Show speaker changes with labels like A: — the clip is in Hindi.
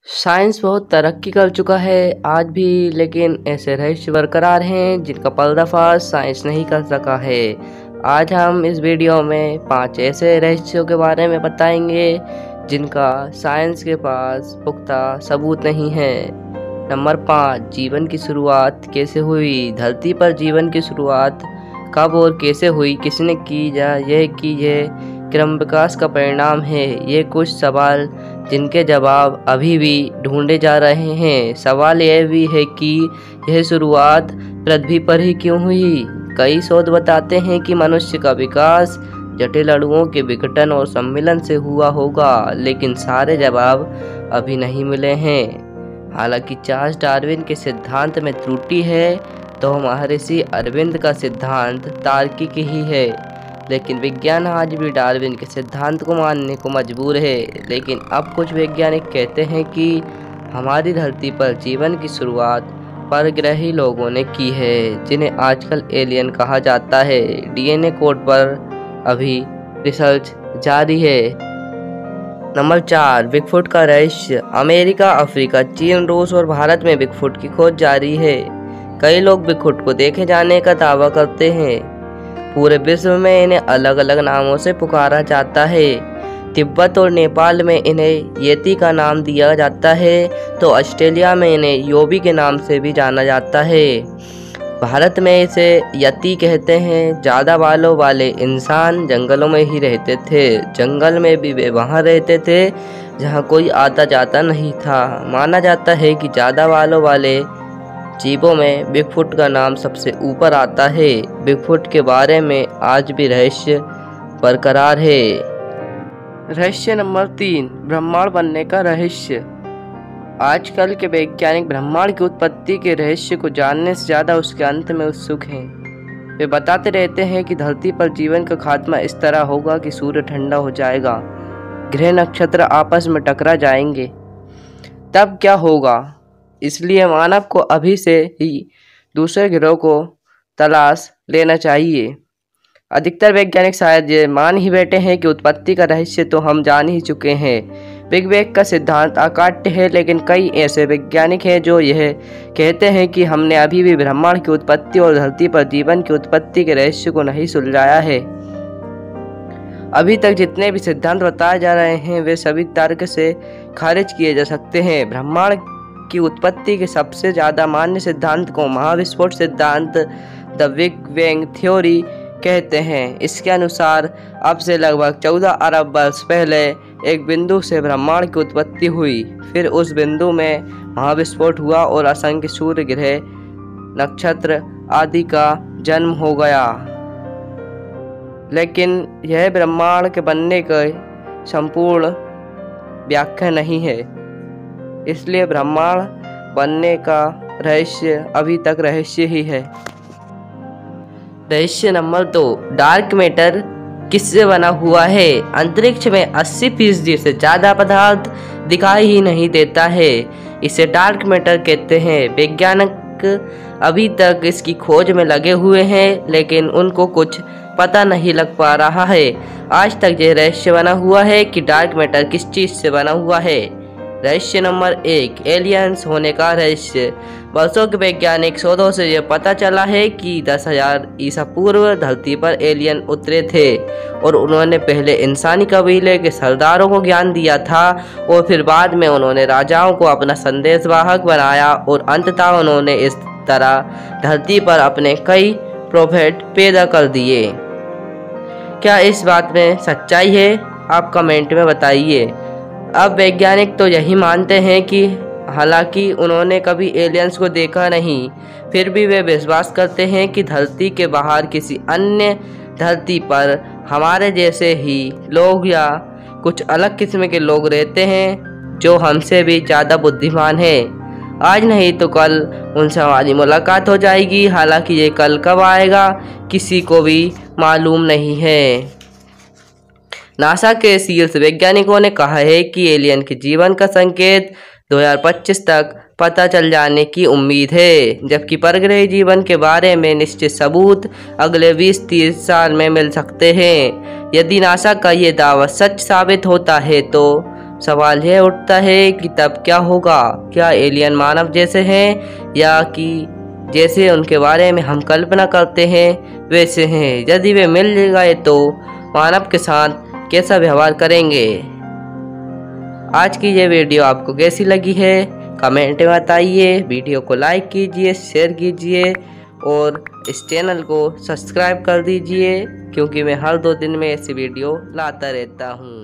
A: साइंस बहुत तरक्की कर चुका है आज भी, लेकिन ऐसे रहस्य बरकरार हैं जिनका पर्दाफाश साइंस नहीं कर सका है। आज हम इस वीडियो में 5 ऐसे रहस्यों के बारे में बताएंगे जिनका साइंस के पास पुख्ता सबूत नहीं है। नंबर 5, जीवन की शुरुआत कैसे हुई? धरती पर जीवन की शुरुआत कब और कैसे हुई, किसने की, यह क्रम विकास का परिणाम है। ये कुछ सवाल जिनके जवाब अभी भी ढूंढे जा रहे हैं। सवाल यह भी है कि यह शुरुआत पृथ्वी पर ही क्यों हुई? कई शोध बताते हैं कि मनुष्य का विकास जटिल अणुओं के विघटन और सम्मिलन से हुआ होगा, लेकिन सारे जवाब अभी नहीं मिले हैं। हालांकि चार्ल्स डार्विन के सिद्धांत में त्रुटि है, तो महर्षि अरविंद का सिद्धांत तार्किक ही है, लेकिन विज्ञान आज भी डार्विन के सिद्धांत को मानने को मजबूर है। लेकिन अब कुछ वैज्ञानिक कहते हैं कि हमारी धरती पर जीवन की शुरुआत परग्रही लोगों ने की है, जिन्हें आजकल एलियन कहा जाता है। डीएनए कोड पर अभी रिसर्च जारी है। नंबर 4, बिगफुट का रहस्य। अमेरिका, अफ्रीका, चीन, रूस और भारत में बिगफुट की खोज जारी है। कई लोग बिगफुट को देखे जाने का दावा करते हैं। पूरे विश्व में इन्हें अलग अलग नामों से पुकारा जाता है। तिब्बत और नेपाल में इन्हें येती का नाम दिया जाता है, तो ऑस्ट्रेलिया में इन्हें योबी के नाम से भी जाना जाता है। भारत में इसे यति कहते हैं। ज़्यादा बालों वाले इंसान जंगलों में ही रहते थे। जंगल में भी वे वहाँ रहते थे जहाँ कोई आता जाता नहीं था। माना जाता है कि ज़्यादा बालों वाले जीवों में बिगफुट का नाम सबसे ऊपर आता है। बिगफुट के बारे में आज भी रहस्य बरकरार है। रहस्य नंबर 3, ब्रह्मांड बनने का रहस्य। आजकल के वैज्ञानिक ब्रह्मांड की उत्पत्ति के रहस्य को जानने से ज़्यादा उसके अंत में उत्सुक हैं। वे बताते रहते हैं कि धरती पर जीवन का खात्मा इस तरह होगा कि सूर्य ठंडा हो जाएगा, ग्रह नक्षत्र आपस में टकरा जाएंगे, तब क्या होगा? इसलिए मानव को अभी से ही दूसरे ग्रहों को तलाश लेना चाहिए। अधिकतर वैज्ञानिक शायद ये मान ही बैठे हैं कि उत्पत्ति का रहस्य तो हम जान ही चुके हैं। बिग बैंग का सिद्धांत अकाट्य है, लेकिन कई ऐसे वैज्ञानिक हैं जो यह कहते हैं कि हमने अभी भी ब्रह्मांड की उत्पत्ति और धरती पर जीवन की उत्पत्ति के रहस्य को नहीं सुलझाया है। अभी तक जितने भी सिद्धांत बताए जा रहे हैं वे सभी तर्क से खारिज किए जा सकते हैं। ब्रह्मांड की उत्पत्ति के सबसे ज़्यादा मान्य सिद्धांत को महाविस्फोट सिद्धांत, द बिग बैंग थ्योरी कहते हैं। इसके अनुसार अब से लगभग 14 अरब वर्ष पहले एक बिंदु से ब्रह्मांड की उत्पत्ति हुई। फिर उस बिंदु में महाविस्फोट हुआ और असंख्य सूर्य, ग्रह, नक्षत्र आदि का जन्म हो गया। लेकिन यह ब्रह्मांड के बनने की संपूर्ण व्याख्या नहीं है, इसलिए ब्रह्मांड बनने का रहस्य अभी तक रहस्य ही है। रहस्य नंबर 2, डार्क मैटर किससे बना हुआ है? अंतरिक्ष में 80% से ज़्यादा पदार्थ दिखाई ही नहीं देता है। इसे डार्क मैटर कहते हैं। वैज्ञानिक अभी तक इसकी खोज में लगे हुए हैं, लेकिन उनको कुछ पता नहीं लग पा रहा है। आज तक यह रहस्य बना हुआ है कि डार्क मैटर किस चीज़ से बना हुआ है। रहस्य नंबर 1, एलियंस होने का रहस्य। वर्षों के वैज्ञानिक शोधों से यह पता चला है कि 10,000 ईसा पूर्व धरती पर एलियन उतरे थे और उन्होंने पहले इंसानी कबीले के सरदारों को ज्ञान दिया था, और फिर बाद में उन्होंने राजाओं को अपना संदेशवाहक बनाया, और अंततः उन्होंने इस तरह धरती पर अपने कई प्रोफेट पैदा कर दिए। क्या इस बात में सच्चाई है? आप कमेंट में बताइए। अब वैज्ञानिक तो यही मानते हैं कि हालांकि उन्होंने कभी एलियंस को देखा नहीं, फिर भी वे विश्वास करते हैं कि धरती के बाहर किसी अन्य धरती पर हमारे जैसे ही लोग या कुछ अलग किस्म के लोग रहते हैं जो हमसे भी ज़्यादा बुद्धिमान हैं। आज नहीं तो कल उनसे हमारी मुलाकात हो जाएगी। हालांकि ये कल कब आएगा किसी को भी मालूम नहीं है। नासा के शीर्ष वैज्ञानिकों ने कहा है कि एलियन के जीवन का संकेत 2025 तक पता चल जाने की उम्मीद है, जबकि परग्रही जीवन के बारे में निश्चित सबूत अगले 20-30 साल में मिल सकते हैं। यदि नासा का ये दावा सच साबित होता है तो सवाल यह उठता है कि तब क्या होगा। क्या एलियन मानव जैसे हैं या कि जैसे उनके बारे में हम कल्पना करते हैं वैसे हैं। यदि वे मिल गए तो मानव के साथ कैसा व्यवहार करेंगे। आज की ये वीडियो आपको कैसी लगी है कमेंट में बताइए। वीडियो को लाइक कीजिए, शेयर कीजिए और इस चैनल को सब्सक्राइब कर दीजिए, क्योंकि मैं हर 2 दिन में ऐसी वीडियो लाता रहता हूँ।